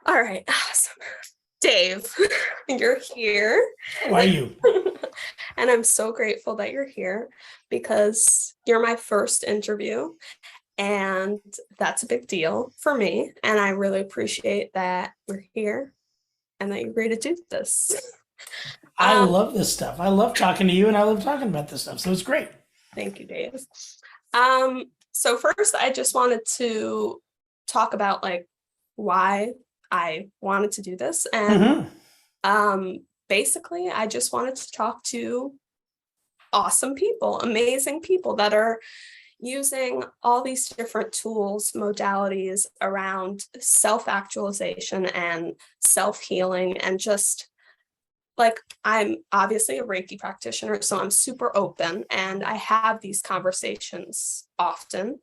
All right. Awesome. Dave, you're here. How are you? And I'm so grateful that you're here because you're my first interview. And that's a big deal for me. And I really appreciate that we're here and that you agreed to do this. I Um, love this stuff. I love talking to you and I love talking about this stuff. So it's great. Thank you, Dave. So first I just wanted to talk about like why I wanted to do this. And hmm basically I just wanted to talk to awesome people, amazing people that are using all these different tools, modalities around self-actualization and self-healing. And just like, I'm obviously a Reiki practitioner, so I'm super open and I have these conversations often,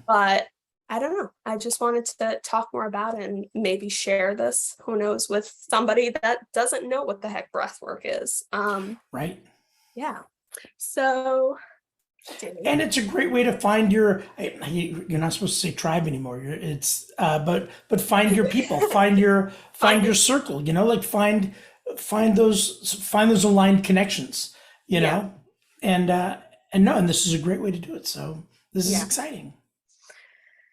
but I don't know. I just wanted to talk more about it and maybe share this, who knows, with somebody that doesn't know what the heck breath work is. Right. Yeah. So, And it's a great way to find you're not supposed to say tribe anymore. But find your people, find your circle, like find those aligned connections, you yeah, know, and this is a great way to do it. So this is yeah. exciting.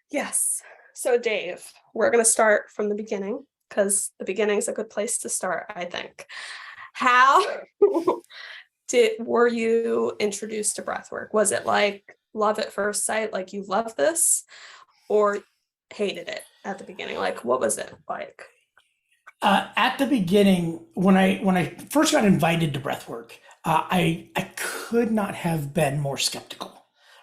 Yes. So, Dave, we're going to start from the beginning because the beginning is a good place to start, I think. How were you introduced to breathwork? Was it like love at first sight, like you love this, or hated it at the beginning? Like, what was it like? At the beginning, when I first got invited to breathwork, I could not have been more skeptical.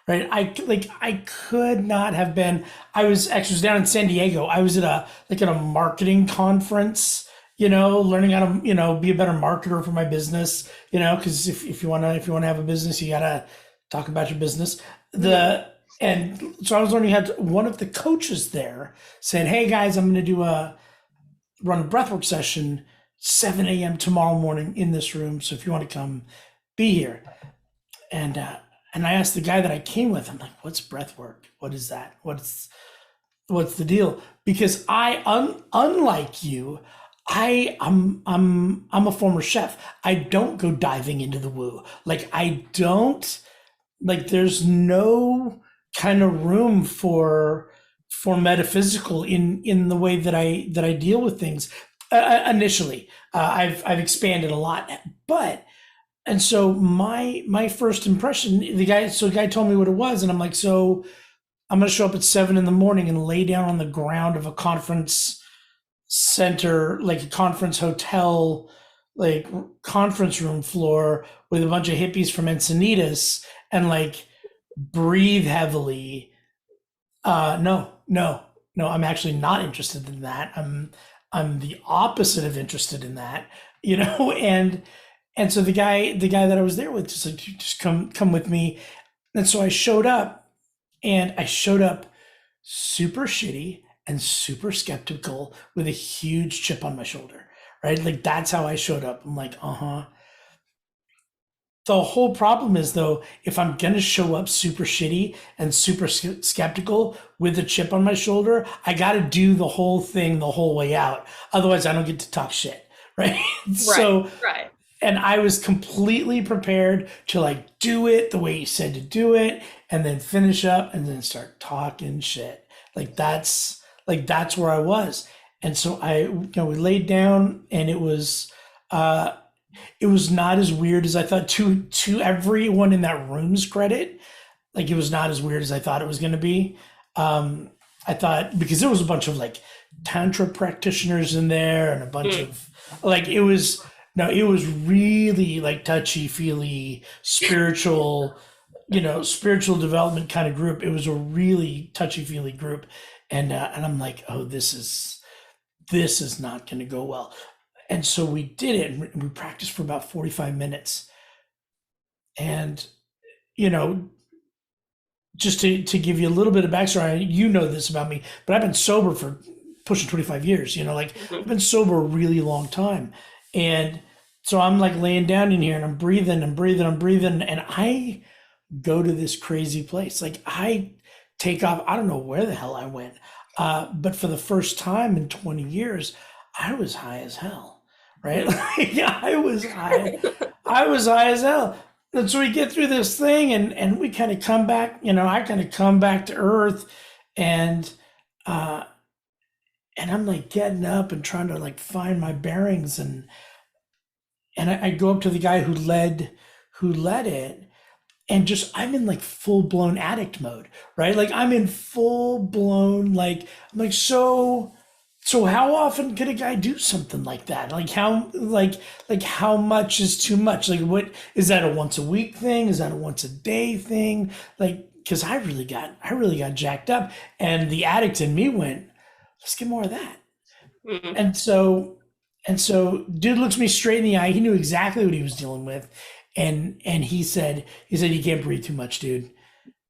Right, I could not have been. I was down in San Diego. I was at a marketing conference, learning how to be a better marketer for my business. Because if you wanna have a business, you gotta talk about your business. The and so I was learning how to. One of the coaches there said, "Hey guys, I'm going to run a breathwork session 7 a.m. tomorrow morning in this room. So if you want to come, be here." And I asked the guy that I came with, I'm like, "What's breathwork? What is that? What's the deal?" Because unlike you, I'm a former chef. I don't go diving into the woo. Like I don't like. There's no kind of room for metaphysical in the way that I deal with things. Initially, I've expanded a lot, but and so my first impression, the guy told me what it was, and I'm like, so I'm gonna show up at 7 in the morning and lay down on the ground of a conference center, like a conference hotel, like conference room floor with a bunch of hippies from Encinitas and like breathe heavily. No, I'm actually not interested in that. I'm the opposite of interested in that, and so the guy that I was there with just like, just come with me. And so I showed up super shitty and super skeptical with a huge chip on my shoulder, right? Like that's how I showed up. I'm like, uh-huh. The whole problem is though, if I'm gonna show up super shitty and super skeptical with a chip on my shoulder, I got to do the whole thing the whole way out. Otherwise, I don't get to talk shit, right? Right, So, right. and I was completely prepared to like do it the way you said to do it, and then finish up and then start talking shit. Like that's where I was. And so we laid down, and it was not as weird as I thought. To everyone in that room's credit, like it was not as weird as I thought it was going to be. I thought because there was a bunch of like tantra practitioners in there and a bunch of like it was no, it was really like touchy feely spiritual, spiritual development kind of group. It was a really touchy feely group, and I'm like, oh, this is not going to go well. And so we did it, and we practiced for about 45 minutes. And, you know, just to give you a little bit of backstory, you know this about me, but I've been sober for pushing 25 years, like I've been sober a really long time. And so I'm like laying down in here and I'm breathing, and I go to this crazy place. Like I take off, I don't know where the hell I went. But for the first time in 20 years, I was high as hell, right? Mm. Like I was high as hell. And so we get through this thing and we kind of come back, I kind of come back to earth and, uh, and I'm like getting up and trying to like find my bearings and I go up to the guy who led it and just I'm in like full blown addict mode, right? Like I'm in full blown like I'm like so how often could a guy do something like that? Like how much is too much? Like what is that a once a week thing? Is that a once a day thing? Like because I really got jacked up and the addict in me went, let's get more of that. Mm. And so dude looks me straight in the eye. He knew exactly what he was dealing with. And he said, you can't breathe too much, dude.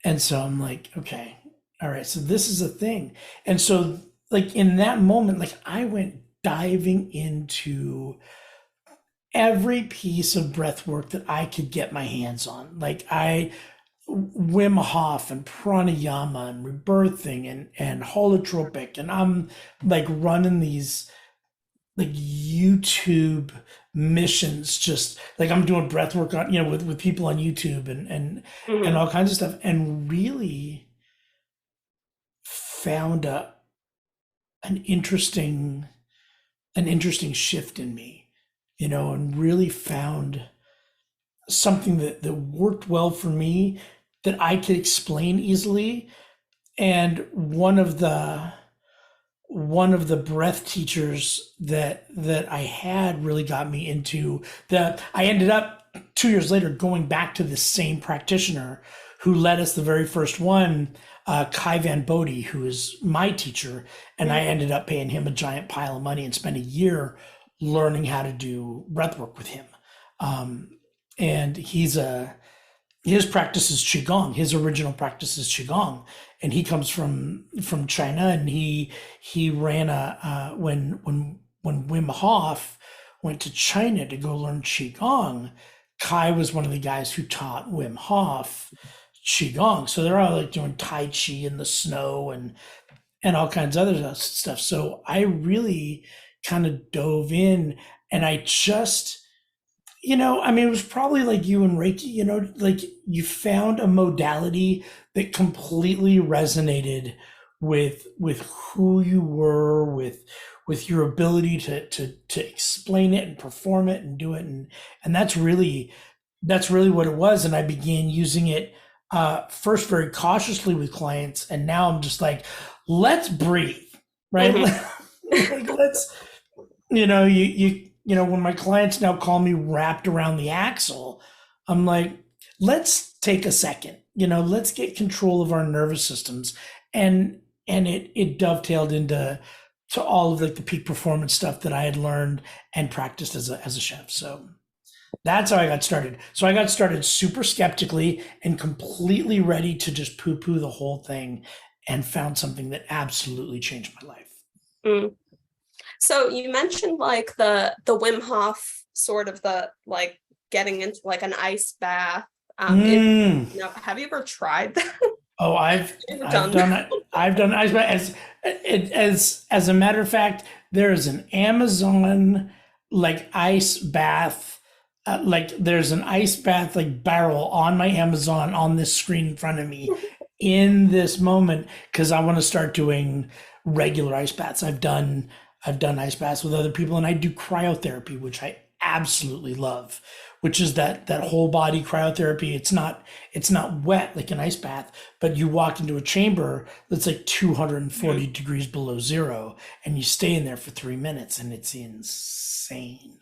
And so I'm like, okay, all right. So this is a thing. And so like in that moment, like I went diving into every piece of breath work that I could get my hands on. Like I Wim Hof and pranayama and rebirthing and holotropic. And I'm like running these like YouTube missions, just like I'm doing breath work on, with people on YouTube and Mhm. all kinds of stuff, and really found an interesting an interesting shift in me, and really found something that worked well for me that I could explain easily. And one of the breath teachers that I had really got me into that. I ended up 2 years later going back to the same practitioner who led us the very first one, Kai Van Bodie, who is my teacher, and I Mhm. ended up paying him a giant pile of money and spent a year learning how to do breath work with him. Um, and his practice is qigong. His original practice is qigong, and he comes from China. And he ran a when Wim Hof went to China to go learn qigong. Kai was one of the guys who taught Wim Hof qigong. So they're all like doing tai chi in the snow and all kinds of other stuff. So I really kind of dove in, and I just I mean, it was probably like you and Reiki, like you found a modality that completely resonated with who you were, with your ability to explain it and perform it and do it. And that's really what it was. And I began using it first very cautiously with clients. And now I'm just like, let's breathe, right? Mhm. Like let's when my clients now call me wrapped around the axle, I'm like, let's take a second, let's get control of our nervous systems. And it dovetailed into all of like the peak performance stuff that I had learned and practiced as a chef. So that's how I got started. So I got started super skeptically and completely ready to just poo-poo the whole thing, and found something that absolutely changed my life. Mm. So you mentioned like the Wim Hof sort of the like getting into like an ice bath. Mm. Have you ever tried that? Oh, Have you ever I've done done that? it. I've done ice bath. As a matter of fact, there is an Amazon like ice bath, like there's an ice bath like barrel on my Amazon on this screen in front of me in this moment, because I want to start doing regular ice baths. I've done ice baths with other people, and I do cryotherapy, which I absolutely love, which is that whole body cryotherapy. It's not wet like an ice bath, but you walk into a chamber that's like 240 Mhm. degrees below zero, and you stay in there for 3 minutes, and it's insane.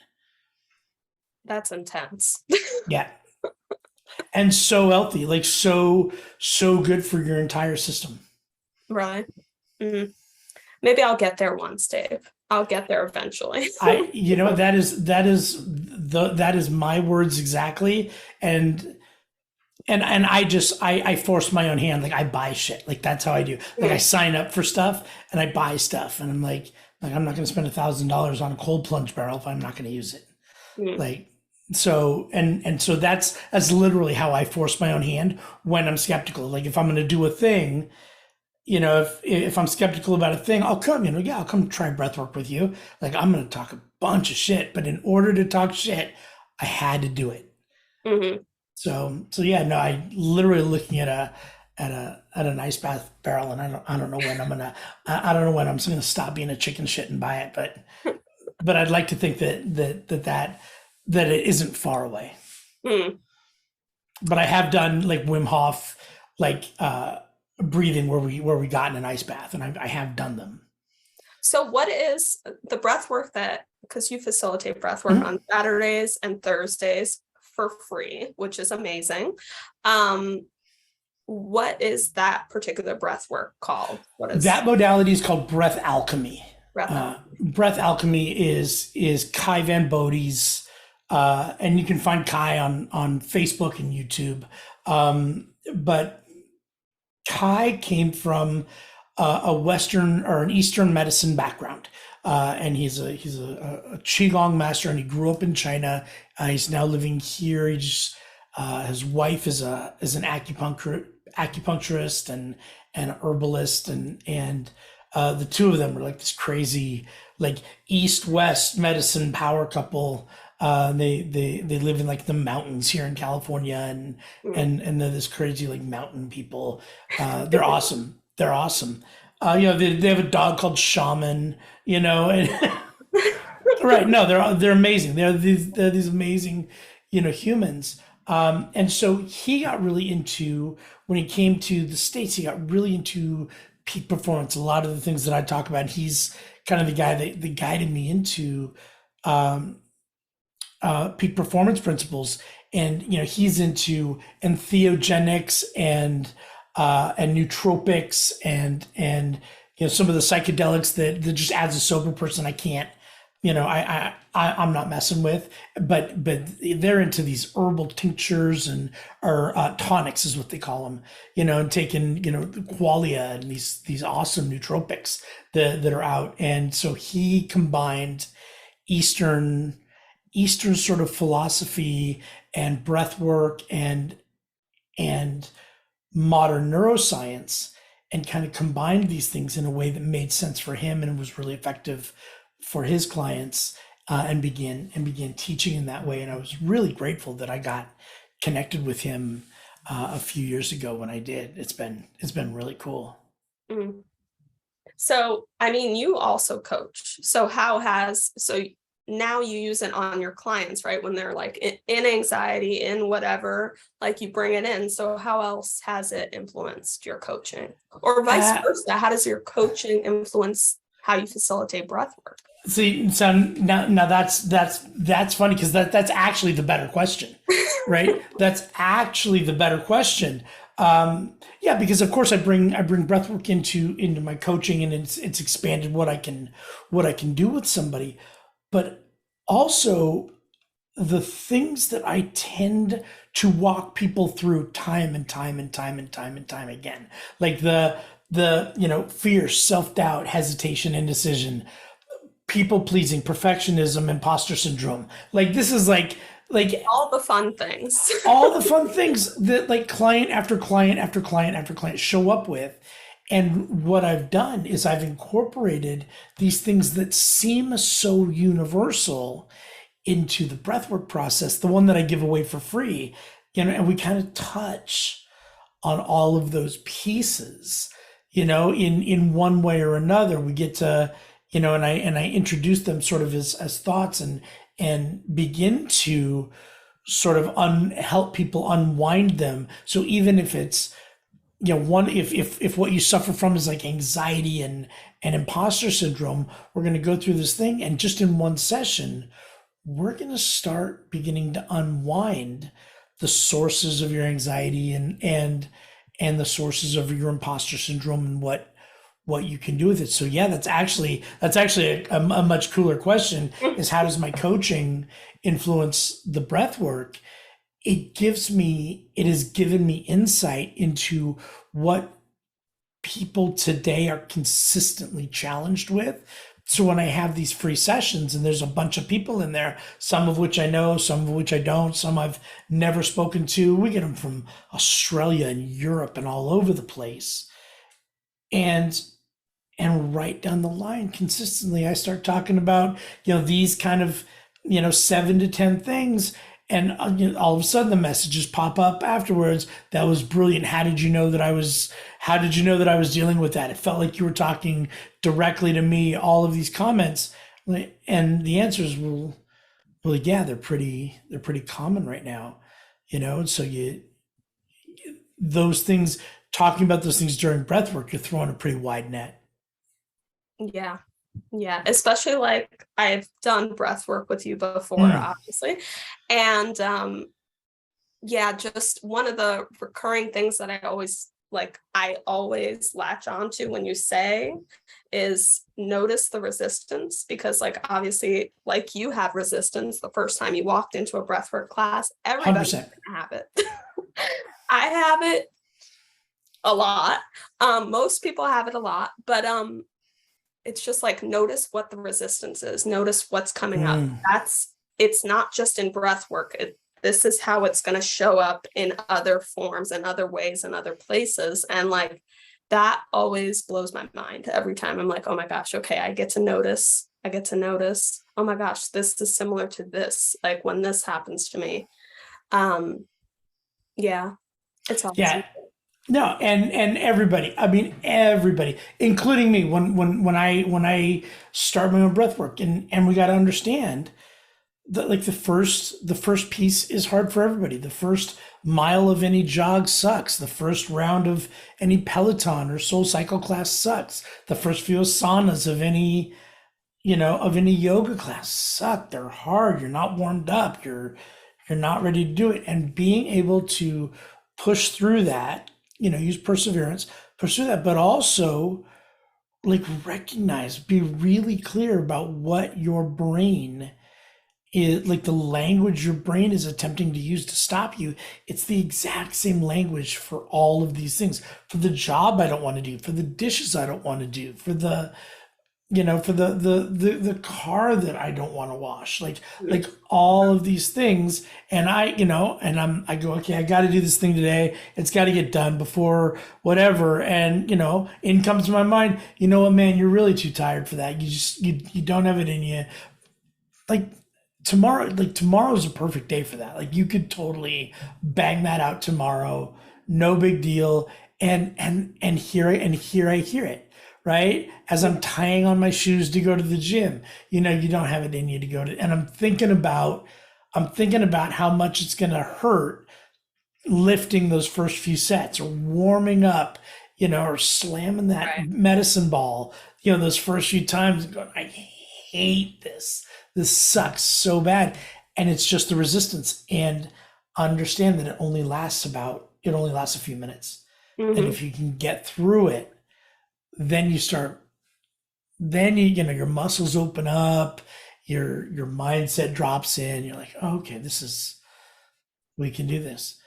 That's intense. Yeah, and so healthy, like so good for your entire system. Right. Mhm. Maybe I'll get there once, Dave. I'll get there eventually. That is my words exactly. And I force my own hand. Like I buy shit. Like that's how I do. Like I Mhm. sign up for stuff and I buy stuff, and I'm like I'm not going to spend $1,000 on a cold plunge barrel if I'm not going to use it. Mhm. Like so, and so that's literally how I force my own hand when I'm skeptical. Like if I'm going to do a thing, if I'm skeptical about a thing, I'll come, yeah, I'll come try breathwork with you. Like I'm going to talk a bunch of shit, but in order to talk shit, I had to do it. Hmm. So yeah, no, I literally looking at an ice bath barrel, and I don't know when I don't know when I'm just gonna stop being a chicken shit and buy it, but I'd like to think that it isn't far away. Mm. But I have done like Wim Hof, like breathing where we got in an ice bath, and I have done them. So what is the breath work that, because you facilitate breath work Mhm. on Saturdays and Thursdays for free, which is amazing. Um, what is that particular breath work called? What is That modality is called breath alchemy. breath out? Breath alchemy is Kai Van Bodie's, and you can find Kai on Facebook and YouTube. But Kai came from a Western or an Eastern medicine background, and he's a qigong master, and he grew up in China. He's now living here. His wife is an acupuncturist and herbalist, and the two of them are like this crazy like East West medicine power couple. They live in like the mountains here in California, Mm. and they're this crazy like mountain people. They're awesome. They're awesome. They have a dog called Shaman. And right. No, they're amazing. They're these amazing, humans. And so he got really into when he came to the States. He got really into peak performance. A lot of the things that I talk about. He's kind of the guy that guided me into um, peak performance principles. And he's into entheogenics and nootropics and some of the psychedelics that just as a sober person I can't I'm not messing with, but they're into these herbal tinctures or tonics is what they call them, and taking the qualia and these awesome nootropics that are out. And so he combined Eastern Eastern sort of philosophy and breath work and modern neuroscience, and kind of combined these things in a way that made sense for him and was really effective for his clients, and began teaching in that way. And I was really grateful that I got connected with him a few years ago when I did. It's been really cool. Mm. So, I mean, you also coach. So now you use it on your clients, right? When they're like in anxiety, in whatever, like you bring it in. So how else has it influenced your coaching, or vice Uh, versa? How does your coaching influence how you facilitate breath work? See, so now that's funny because that's actually the better question, right? That's actually the better question. Yeah, because of course I bring breathwork into my coaching, and it's expanded what I can do with somebody, but also the things that I tend to walk people through time and time and time and time and time again, like the fear, self doubt, hesitation, indecision, people pleasing, perfectionism, imposter syndrome. Like this is like All the fun things. all the fun things that like client after client after client after client show up with. And what I've done is I've incorporated these things that seem so universal into the breathwork process, the one that I give away for free, and we kind of touch on all of those pieces, in one way or another. We get to, and I introduce them sort of as thoughts, and begin to sort of help people unwind them. So even if it's, one, if what you suffer from is like anxiety and imposter syndrome, we're going to go through this thing, and just in one session we're going to start beginning to unwind the sources of your anxiety and the sources of your imposter syndrome, and what you can do with it. So yeah, that's actually a much cooler question, is how does my coaching influence the breath work? It has given me insight into what people today are consistently challenged with. So when I have these free sessions, and there's a bunch of people in there, some of which I know, some of which I don't, some I've never spoken to, we get them from Australia and Europe and all over the place. and right down the line consistently I start talking about these kind of 7 to 10 things, and all of a sudden the messages pop up afterwards. That was brilliant. How did you know that I was dealing with that? It felt like you were talking directly to me. All of these comments, and the answers well, yeah, they're pretty common right now, and so those things, talking about those things during breath work, you're throwing a pretty wide net. Yeah. Yeah. Especially like I've done breath work with you before, obviously. And yeah, just one of the recurring things that I always latch onto when you say is notice the resistance, because like obviously like you have resistance the first time you walked into a breathwork class. Everybody's 100%. gonna have it. I have it a lot. Most people have it a lot, but it's just like notice what the resistance is, notice what's coming up. It's not just in breath work. This is how it's going to show up in other forms and other ways and other places. And like that always blows my mind every time. I'm like, oh my gosh, okay, I get to notice. Oh my gosh, this is similar to this. Like when this happens to me. Yeah, it's awesome. Yeah. No, and everybody, I mean everybody, including me, when I start my own breath work, and we got to understand that like the first piece is hard for everybody. The first mile of any jog sucks. The first round of any Peloton or Soul Cycle class sucks. The first few saunas of any yoga class suck. They're hard. You're not warmed up. You're not ready to do it. And being able to push through that, use perseverance, push through that, but also like recognize, be really clear about what your brain is, like the language your brain is attempting to use to stop you. It's the exact same language for all of these things. For the job I don't want to do, for the dishes I don't want to do, for the for the car that I don't want to wash, like all of these things. And I go, okay, I got to do this thing today. It's got to get done before whatever. And in comes to my mind, you know what, man, you're really too tired for that. You don't have it in you. Like tomorrow's a perfect day for that. Like you could totally bang that out tomorrow, no big deal. And here I hear it, right? As I'm tying on my shoes to go to the gym, you don't have it in you to go to, and I'm thinking about how much it's going to hurt lifting those first few sets, or warming up, or slamming that medicine ball, those first few times, and going, I hate this. This sucks so bad. And it's just the resistance. And understand that it only lasts a few minutes. And if you can get through it, then your muscles open up, your mindset drops in. You're like, oh, okay, we can do this.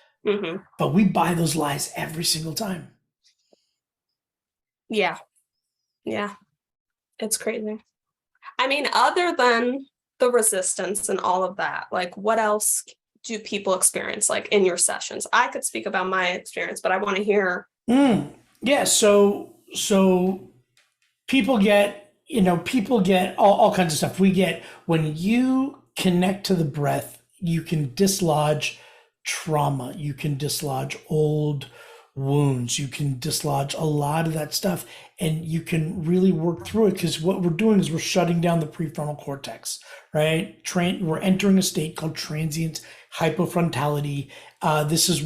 But we buy those lies every single time. Yeah. It's crazy. I mean, other than the resistance and all of that, like what else do people experience like in your sessions? I could speak about my experience, but I want to hear. Yeah. So people get all kinds of stuff. When you connect to the breath, you can dislodge trauma, you can dislodge old wounds, you can dislodge a lot of that stuff, and you can really work through it, because what we're doing is we're shutting down the prefrontal cortex, right? We're entering a state called transient hypofrontality. This is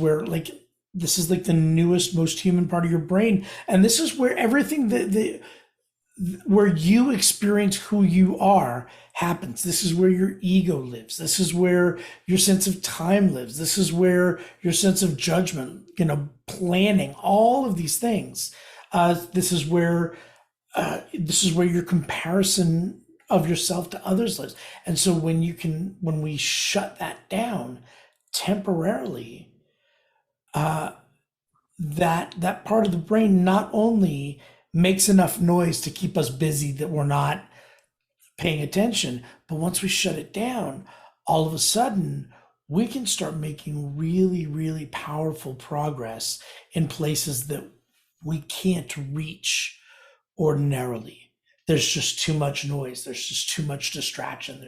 like the newest, most human part of your brain, and this is where everything where you experience who you are happens. This is where your ego lives. This is where your sense of time lives. This is where your sense of judgment, planning, all of these things. This is where your comparison of yourself to others lives. And so when we shut that down temporarily, that part of the brain not only makes enough noise to keep us busy that we're not paying attention, but once we shut it down, all of a sudden we can start making really, really powerful progress in places that we can't reach ordinarily. There's just too much noise. There's just too much distraction.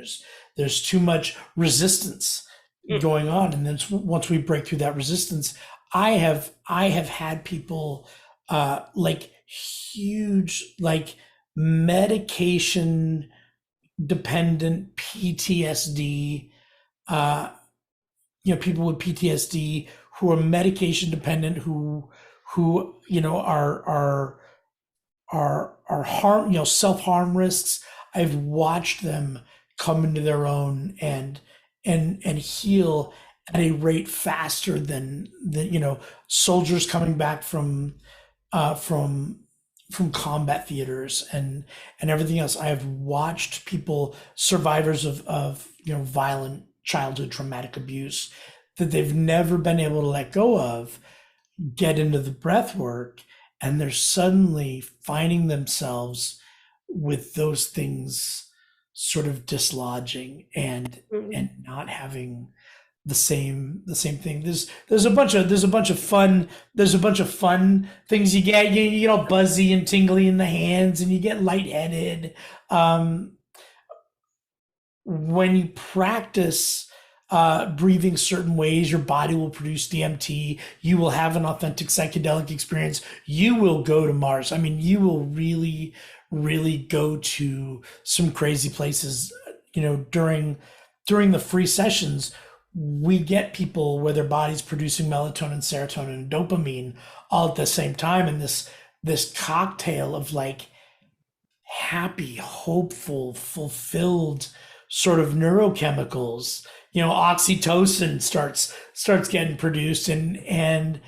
There's too much resistance Mm. going on. And then once we break through that resistance, I have had people like huge like medication dependent PTSD, uh, people with PTSD who are medication dependent, who are harm, self-harm risks. I've watched them come into their own and heal at a rate faster than soldiers coming back uh, from from combat theaters and everything else. I have watched people, survivors of violent childhood traumatic abuse that they've never been able to let go of, get into the breath work, and they're suddenly finding themselves with those things sort of dislodging Mm. and not having the same thing. There's a bunch of fun things you get. You get all buzzy and tingly in the hands, and you get lightheaded. Um, when you practice breathing certain ways, your body will produce DMT. You will have an authentic psychedelic experience. You will go to Mars. I mean, you will really, really go to some crazy places. During the free sessions, we get people where their body's producing melatonin, serotonin, and dopamine all at the same time, and this cocktail of like happy, hopeful, fulfilled sort of neurochemicals. Oxytocin starts getting produced, and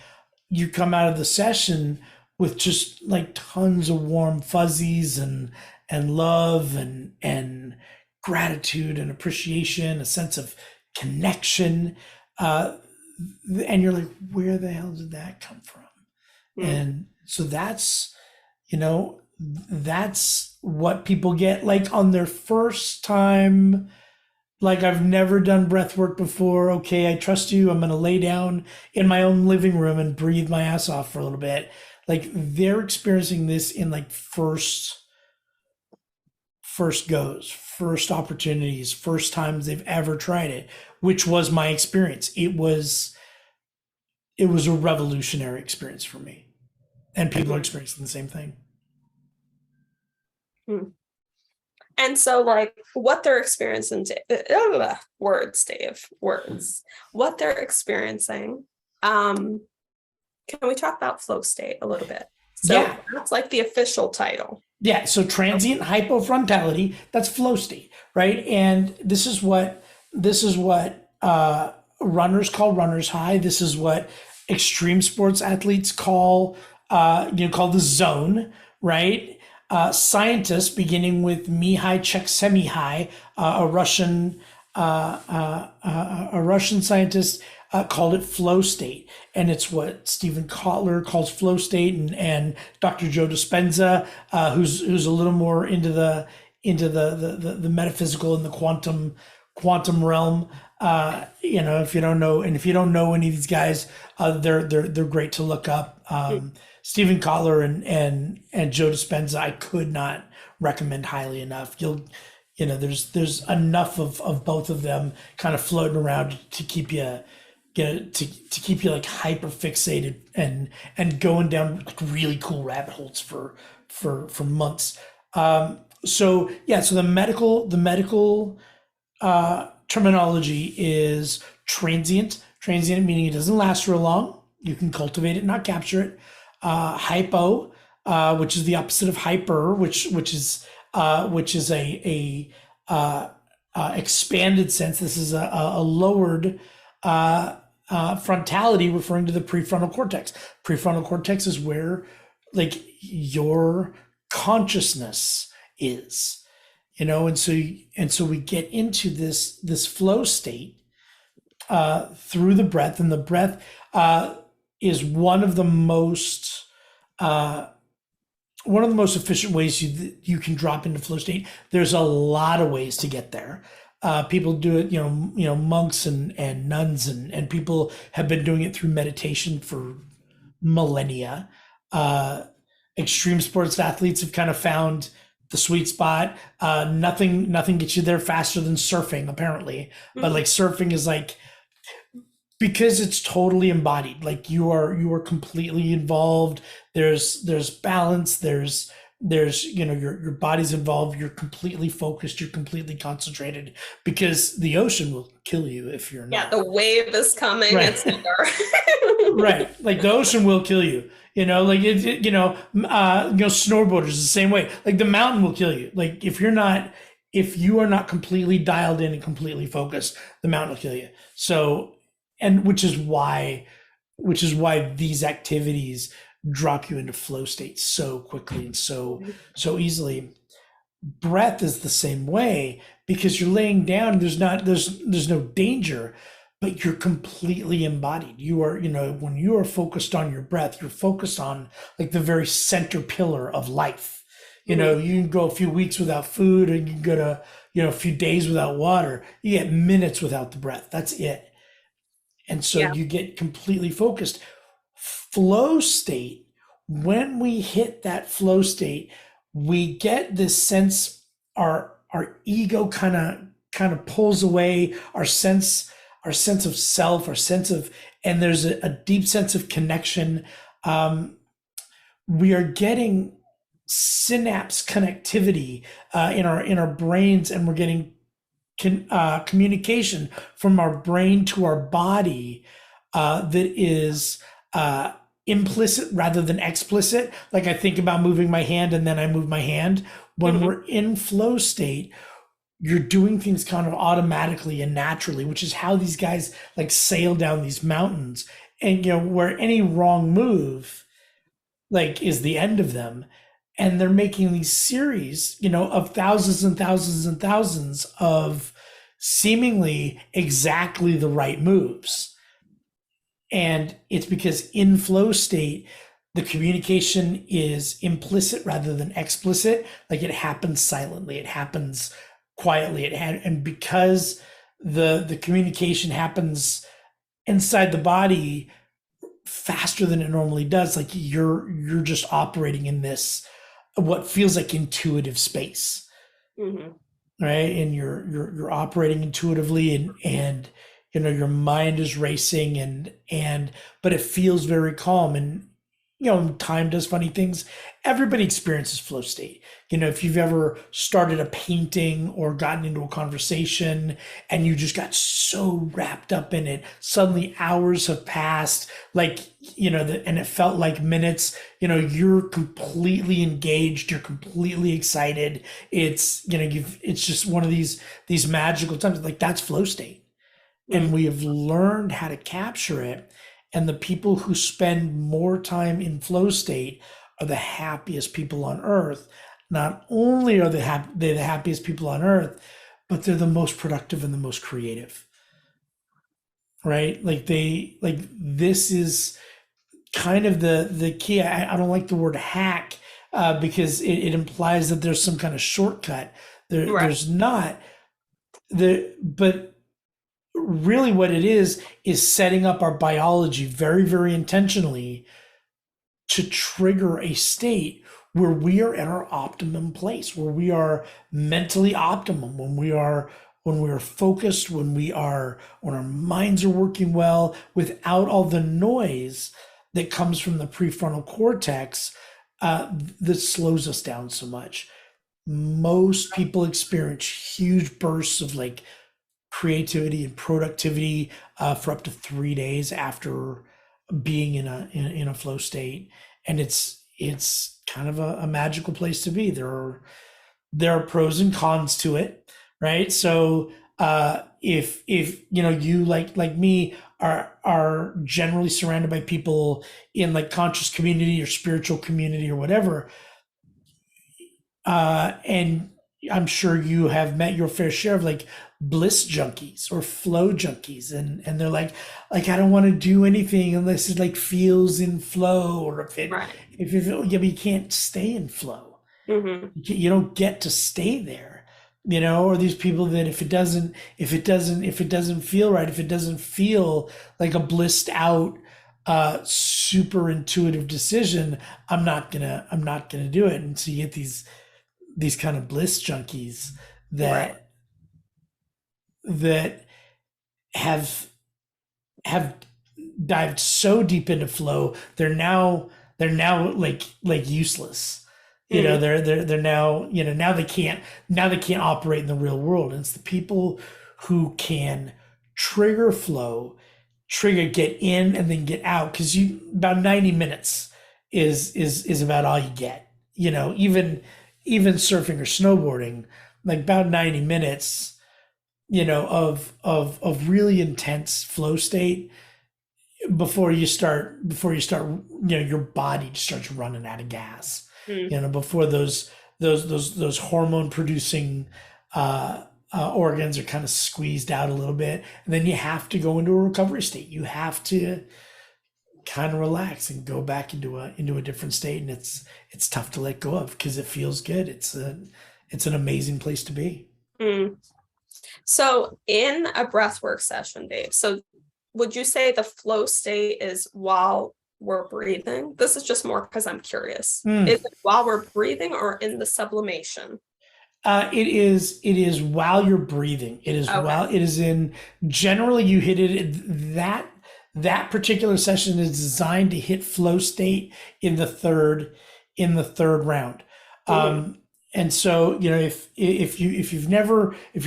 you come out of the session with just like tons of warm fuzzies and love and gratitude and appreciation, a sense of connection. Uh, and you're like, where the hell did that come from? Mm. And so you know, that's what people get like on their first time. Like, I've never done breath work before. Okay, I trust you. I'm going to lay down in my own living room and breathe my ass off for a little bit. Like, they're experiencing this in like first goes, first opportunities, first times they've ever tried it, which was my experience. It was a revolutionary experience for me. And people are experiencing the same thing. Mm. And so, like, what they're experiencing, words, Dave, words, what they're experiencing. Can we talk about flow state a little bit? So Yeah. that's like the official title. Yeah, so transient hypofrontality, that's flow state, right? And this is what runners call runner's high. This is what extreme sports athletes call the zone, right? Scientists, beginning with Mihai Csikszentmihalyi, a Russian scientist, called it flow state, and it's what Stephen Kotler calls flow state, and Dr. Joe Dispenza, who's a little more into the metaphysical and the quantum realm. If you don't know, and if you don't know any of these guys, they're great to look up. Stephen Kotler and Joe Dispenza, I could not recommend highly enough. There's enough of both of them kind of floating around to keep you keep you like hyper fixated and going down really cool rabbit holes for months. So the medical terminology is transient meaning it doesn't last real long. You can cultivate it, not capture it. Hypo, which is the opposite of hyper, which is a expanded sense. This is a lowered frontality, referring to the prefrontal cortex. Prefrontal cortex is where like your consciousness is, and so we get into this flow state through the breath, and the breath is one of the most efficient ways you can drop into flow state. There's a lot of ways to get there. People do it, monks and nuns and people have been doing it through meditation for millennia. uh, extreme sports athletes have kind of found the sweet spot. Nothing gets you there faster than surfing, apparently. But Mhm. like surfing is like, because it's totally embodied, like you are completely involved. There's balance, there's your body's involved, you're completely focused, you're completely concentrated, because the ocean will kill you if you're Yeah, not. the wave is coming. Right. It's either. Right, like the ocean will kill you. Like snowboarders the same way. Like the mountain will kill you. Like if you are not completely dialed in and completely focused, the mountain will kill you. So, and which is why these activities drop you into flow states so quickly and so easily. Breath is the same way, because you're laying down, there's no danger, but you're completely embodied. You are, when you are focused on your breath, you're focused on like the very center pillar of life. Mhm. You can go a few weeks without food, and you can go to, a few days without water. You get minutes without the breath. That's it. And so Yeah. you get completely focused. Flow state, when we hit that flow state, we get this sense, our ego kind of pulls away, our sense of self, our sense of, and there's a deep sense of connection. Um, we are getting synapse connectivity in our brains, and we're getting communication from our brain to our body that is implicit rather than explicit. Like I think about moving my hand and then I move my hand. When Mhm. we're in flow state, you're doing things kind of automatically and naturally, which is how these guys like sail down these mountains. And where any wrong move like is the end of them. And they're making these series, of thousands and thousands and thousands of seemingly exactly the right moves. And it's because in flow state, the communication is implicit rather than explicit. Like it happens silently, it happens quietly. And because the communication happens inside the body faster than it normally does, like you're just operating in this what feels like intuitive space, Mhm. right? And you're operating intuitively, and your mind is racing, and but it feels very calm. And time does funny things. Everybody experiences flow state. If you've ever started a painting or gotten into a conversation and you just got so wrapped up in it, suddenly hours have passed, like, and it felt like minutes. You're completely engaged, you're completely excited. It's just one of these magical times. Like that's flow state, and Mhm. we have learned how to capture it. And the people who spend more time in flow state are the happiest people on earth. Not only are they the happiest people on earth, but they're the most productive and the most creative, right? Like this is kind of the key. I don't like the word hack, because it implies that there's some kind of shortcut. Right. There's not. But really what it is setting up our biology very, very intentionally to trigger a state where we are in our optimum place, where we are mentally optimum, when we are focused, when our minds are working well, without all the noise that comes from the prefrontal cortex, that slows us down so much. Most people experience huge bursts of like creativity and productivity for up to 3 days after being in a flow state, and it's kind of a magical place to be. There are pros and cons to it, right? So if you like me are generally surrounded by people in like conscious community or spiritual community or whatever, and I'm sure you have met your fair share of like bliss junkies or flow junkies, and they're like I don't want to do anything unless it like feels in flow, or Right. if it yeah, but you can't stay in flow. Mhm. You don't get to stay there, or these people that if it doesn't feel right, if it doesn't feel like a blissed out super intuitive decision, I'm not gonna do it. And so you get these kind of bliss junkies Right. that have have dived so deep into flow, they're now like useless. Mm, They're now, now they can't operate in the real world. And it's the people who can trigger flow, trigger get in and then get out, because you about 90 minutes is about all you get. Even surfing or snowboarding, like about 90 minutes, of really intense flow state before you start, your body just starts running out of gas, mm, before those hormone producing organs are kind of squeezed out a little bit, and then you have to go into a recovery state. You have to kind of relax and go back into a different state, and it's tough to let go of because it feels good. It's an amazing place to be. mm. So in a breathwork session, Dave, so would you say the flow state is while we're breathing? This is just more because I'm curious. Mm. Is it while we're breathing or in the sublimation? It is while you're breathing. Okay. It is in, generally you hit it, that particular session is designed to hit flow state in the third round. Hmm. And so, if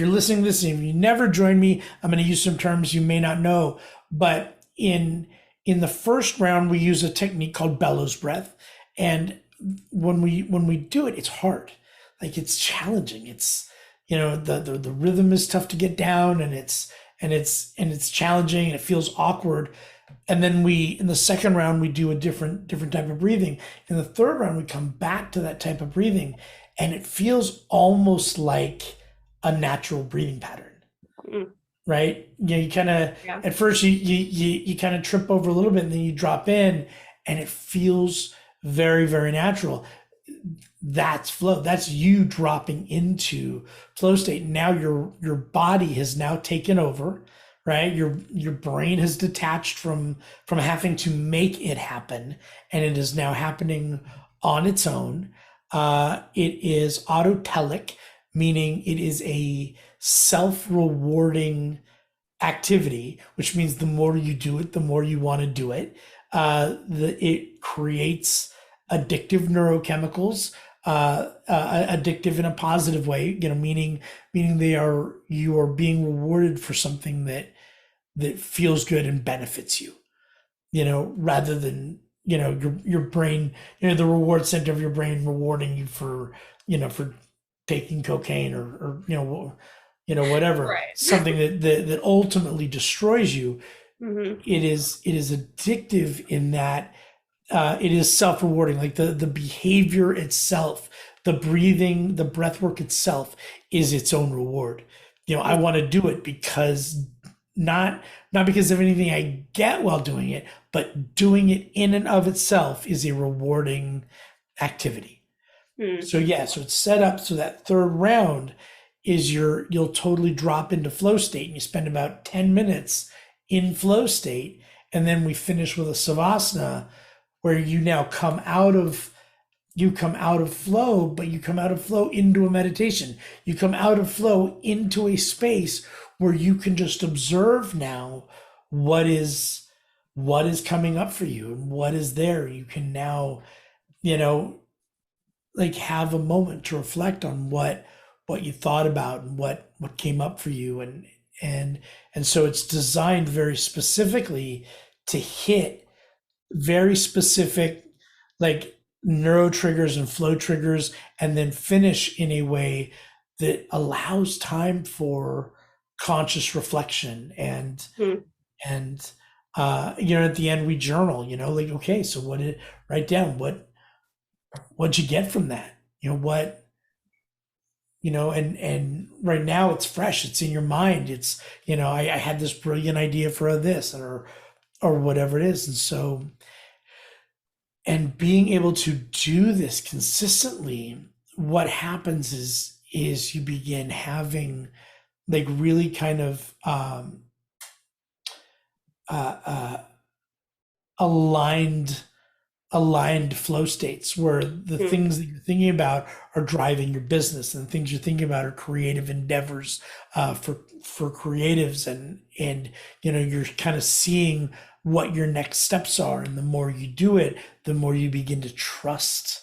you're listening to this and if you never joined me, I'm going to use some terms you may not know, but in the first round we use a technique called bellows breath. And when we do it, it's hard. Like, it's challenging. It's, the rhythm is tough to get down, and it's challenging, and it feels awkward. And then in the second round we do a different type of breathing. In the third round we come back to that type of breathing, and it feels almost like a natural breathing pattern, Mm, right? You kind of, yeah. at first you kind of trip over a little bit, and then you drop in, and it feels very, very natural. That's flow. That's you dropping into flow state. Now your body has now taken over, right? Your brain has detached from having to make it happen, and it is now happening on its own. It is autotelic, meaning it is a self-rewarding activity, which means the more you do it, the more you want to do it. It creates addictive neurochemicals, addictive in a positive way, meaning you are being rewarded for something that feels good and benefits you, rather than, your brain, the reward center of your brain rewarding you for taking cocaine, whatever, Right. something that ultimately destroys you. Hmm. It is addictive in that, it is self-rewarding. Like, the behavior itself, the breathing, the breath work itself is its own reward. I want to do it because, not because of anything I get while doing it, but doing it in and of itself is a rewarding activity. Mm, So yeah, so it's set up so that third round is you'll totally drop into flow state, and you spend about 10 minutes in flow state, and then we finish with a savasana, where you come out of flow, but you come out of flow into a meditation. You come out of flow into a space where you can just observe now what is what is coming up for you and what is there. You can now, you know, like, have a moment to reflect on what you thought about and what came up for you, and and so it's designed very specifically to hit very specific, like, neuro triggers and flow triggers, and then finish in a way that allows time for conscious reflection, mm, and at the end we journal, like, okay, so what did write down, what'd you get from that, what, and right now it's fresh, it's in your mind, it's, I had this brilliant idea for this, or whatever it is. And so, and being able to do this consistently, what happens is you begin having, like, really kind of uh, uh, aligned flow states where the Mm. things that you're thinking about are driving your business, and the things you're thinking about are creative endeavors for creatives, and you're kind of seeing what your next steps are, and the more you do it, the more you begin to trust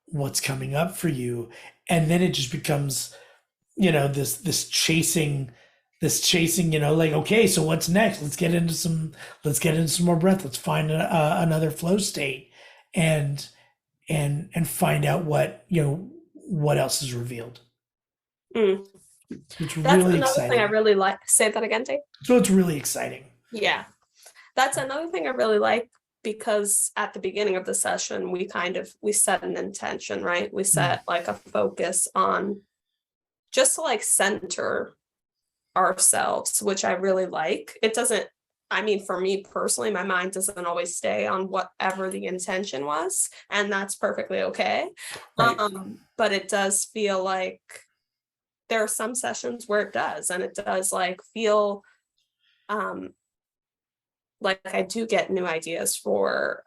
what's coming up for you, and then it just becomes this chasing, like, okay, so what's next? Let's get into some more breath. Let's find another flow state, and find out what else is revealed. Mm. It's That's really another thing I exciting. really like. Say that again, Dave. So it's really exciting. Yeah. That's another thing I really like, because at the beginning of the session, we set an intention, right? We Mm. set like a focus on just to like center ourselves, which I really like. It doesn't, I mean, for me personally, my mind doesn't always stay on whatever the intention was, and that's perfectly okay. Right. But it does feel like there are some sessions where it does, and it does like feel um like I do get new ideas for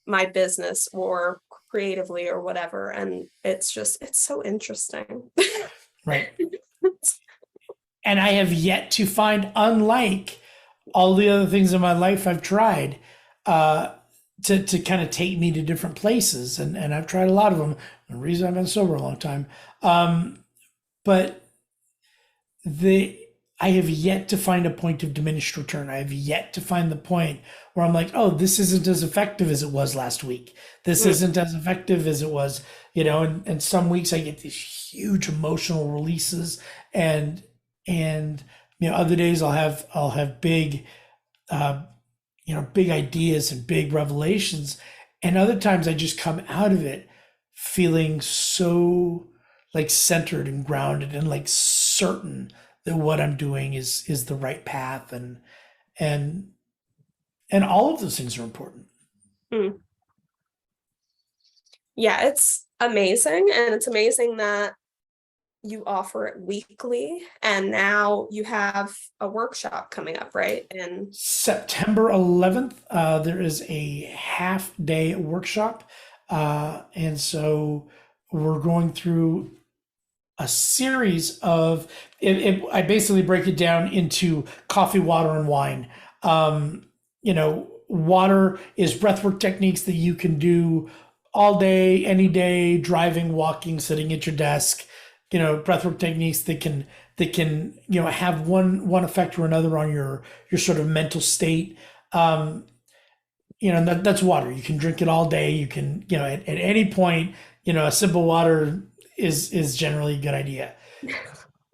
my business or creatively or whatever, and it's so interesting. Right. And I have yet to find, unlike all the other things in my life I've tried, uh, to kind of take me to different places, and I've tried a lot of them. The reason I've been sober a long time, but the I have yet to find a point of diminished return. I have yet to find the point where I'm like, oh, this isn't as effective as it was last week. This Mm. isn't as effective as it was, and some weeks I get these huge emotional releases, and and other days I'll have big uh, big ideas and big revelations, and other times I just come out of it feeling so like centered and grounded and like certain that what I'm doing is the right path, and and all of those things are important. Mm. Yeah, it's amazing, and it's amazing that you offer it weekly, and now you have a workshop coming up, right? And September 11th, there is a half day workshop, and so we're going through a series of I basically break it down into coffee, water, and wine. Water is breathwork techniques that you can do all day, any day, driving, walking, sitting at your desk. Breathwork techniques that can have one effect or another on your sort of mental state. Um, and that's water. You can drink it all day. You can, at any point, a sip of water is generally a good idea.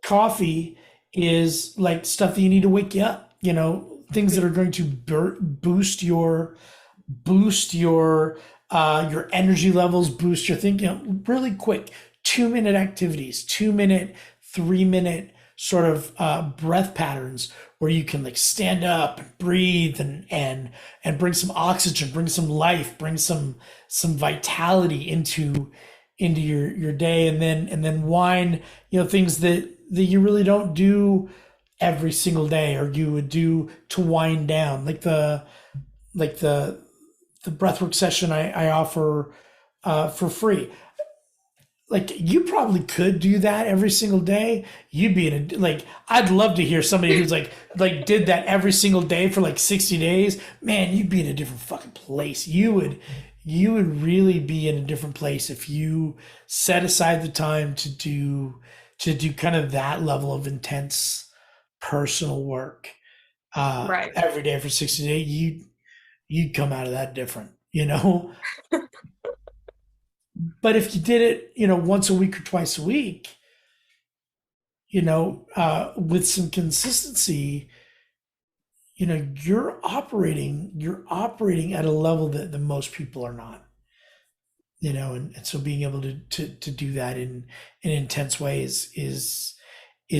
Coffee is like stuff that you need to wake you up. Things that are going to boost your energy levels, boost your thinking. Really quick 2-minute activities, 2-minute, 3-minute sort of breath patterns where you can like stand up and breathe, and bring some oxygen, bring some life, bring some vitality into your day, and then wine, things that you really don't do every single day, or you would do to wind down, like the breathwork session I offer for free. Like, you probably could do that every single day. You'd be in a, like, I'd love to hear somebody who's like did that every single day for like 60 days. Man, you'd be in a different fucking place. You would really be in a different place if you set aside the time to do kind of that level of intense personal work right. every day for 60 days. You'd come out of that different. But if you did it, once a week or twice a week, with some consistency, you're operating at a level that most people are not. And so being able to do that in intense ways is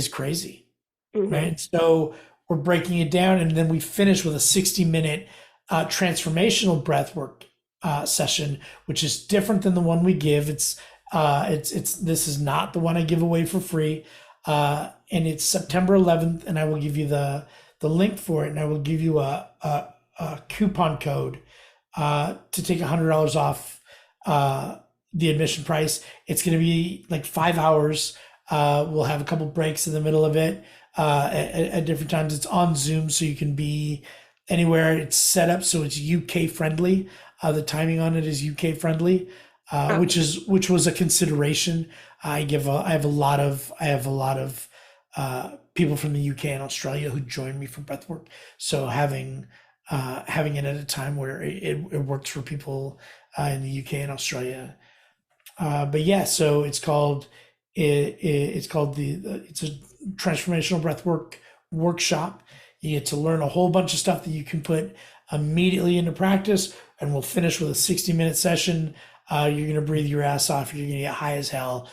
crazy, Hmm. right? So we're breaking it down, and then we finish with a 60-minute transformational breathwork session, which is different than the one we give. It's this is not the one I give away for free, and it's September 11th, and I will give you the link for it, and I will give you a a coupon code to take $100 off the admission price. It's going to be like 5 hours. We'll have a couple breaks in the middle of it at different times. It's on Zoom, so you can be anywhere. It's set up so it's UK friendly. The timing on it is UK friendly, which was a consideration. I have a lot of people from the UK and Australia who join me for breathwork. So having it at a time where it works for people in the UK and Australia. But yeah, so it's called it's a transformational breathwork workshop. You get to learn a whole bunch of stuff that you can put immediately into practice, and we'll finish with a 60-minute session. You're going to breathe your ass off. You're going to get high as hell.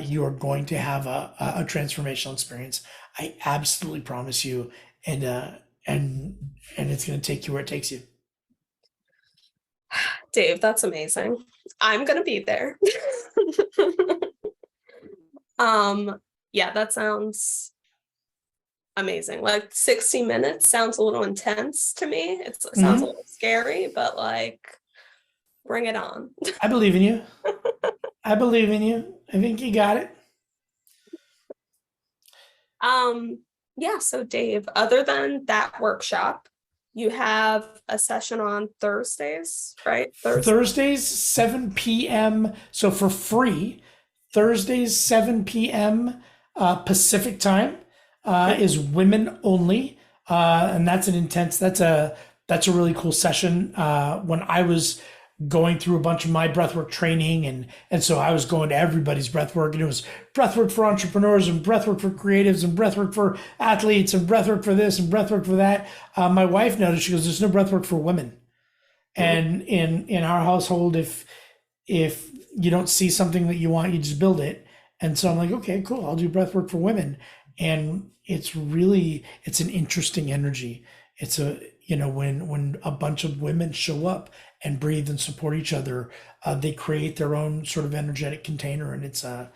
You are going to have a transformational experience. I absolutely promise you, and it's going to take you where it takes you. Dave, that's amazing. I'm going to be there. Yeah, that sounds amazing. Like 60 minutes sounds a little intense to me. It sounds a little scary, but like, bring it on. I believe in you. I believe in you. I think you got it. Yeah, so Dave, other than that workshop, you have a session on Thursdays, right? Thursdays, 7 p.m. So for free, Thursdays, 7 p.m. Pacific time is women only. And that's that's a really cool session. When I was going through a bunch of my breathwork training, and so I was going to everybody's breathwork, and it was breathwork for entrepreneurs and breathwork for creatives and breathwork for athletes and breathwork for this and breathwork for that. My wife noticed, she goes, "There's no breathwork for women." And in our household, if you don't see something that you want, you just build it. And so I'm like, okay, cool, I'll do breathwork for women. And it's an interesting energy. It's when a bunch of women show up and breathe and support each other, they create their own sort of energetic container, and it's a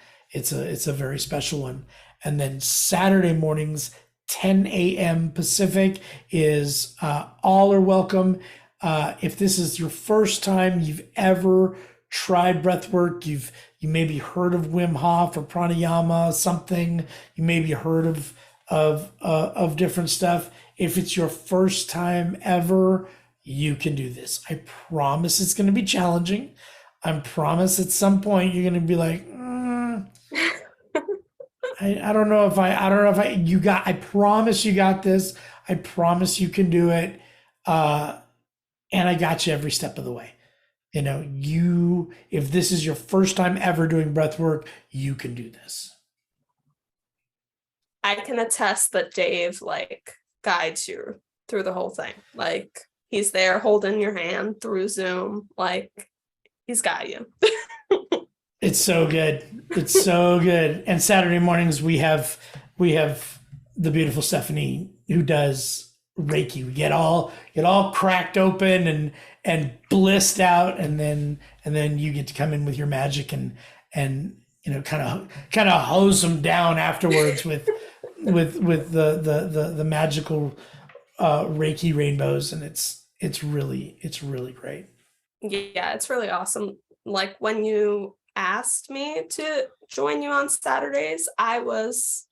very special one. And then Saturday mornings, 10 a.m. Pacific is all are welcome. If this is your first time you've ever tried breathwork, you maybe heard of Wim Hof or pranayama, something, you maybe heard of different stuff. If it's your first time ever, you can do this. I promise it's going to be challenging. I promise at some point you're going to be like, I don't know if I promise you got this. I promise you can do it. And I got you every step of the way. If this is your first time ever doing breath work, you can do this. I can attest that Dave guides you through the whole thing. He's there holding your hand through Zoom. He's got you. It's so good. It's so good. And Saturday mornings we have the beautiful Stephanie who does Reiki. We get all cracked open and blissed out, and then you get to come in with your magic and kind of hose them down afterwards with the magical Reiki rainbows, and it's really great. Yeah, it's really awesome. When you asked me to join you on Saturdays, I was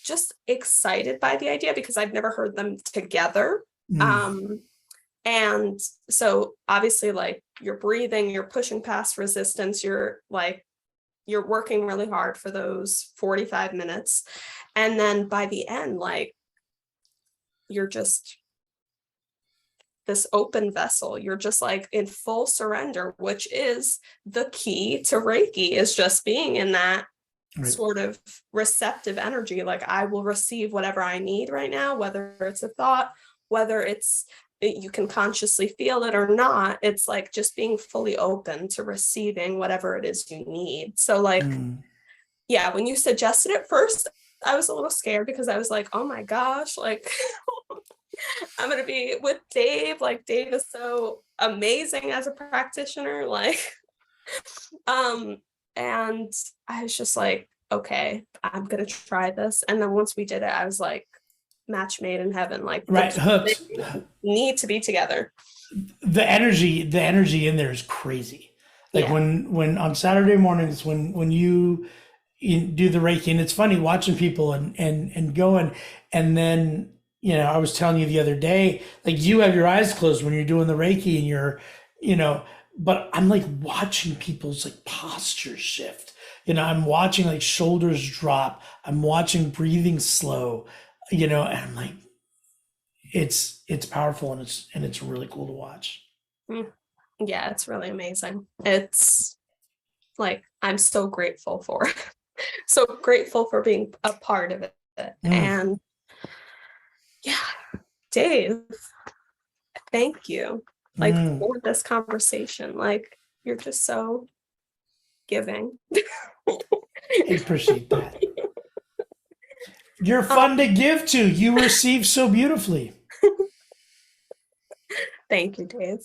just excited by the idea because I've never heard them together. And so obviously you're breathing, you're pushing past resistance, you're working really hard for those 45 minutes. And then by the end, you're just this open vessel. You're just in full surrender, which is the key to Reiki, is just being in that sort of receptive energy. I will receive whatever I need right now, whether it's a thought, whether you can consciously feel it or not. It's just being fully open to receiving whatever it is you need. So yeah, when you suggested it first, I was a little scared because I was like, oh my gosh, I'm going to be with Dave. Dave is so amazing as a practitioner. And I was just like, okay, I'm going to try this. And then once we did it, I was like, match made in heaven. Like Right, hooked. they need to be together. The energy in there is crazy. Like when on Saturday mornings when you do the Reiki, and it's funny watching people and going, and then I was telling you the other day, like you have your eyes closed when you're doing the Reiki, and but I'm like watching people's like posture shift. I'm watching like shoulders drop. I'm watching breathing slow. And I'm like, it's powerful, and it's really cool to watch. Yeah, it's really amazing. It's like I'm so grateful for being a part of it. And yeah, Dave, thank you for this conversation. Like you're just so giving. I appreciate that. You're fun to give to. You receive so beautifully. Thank you, Dave.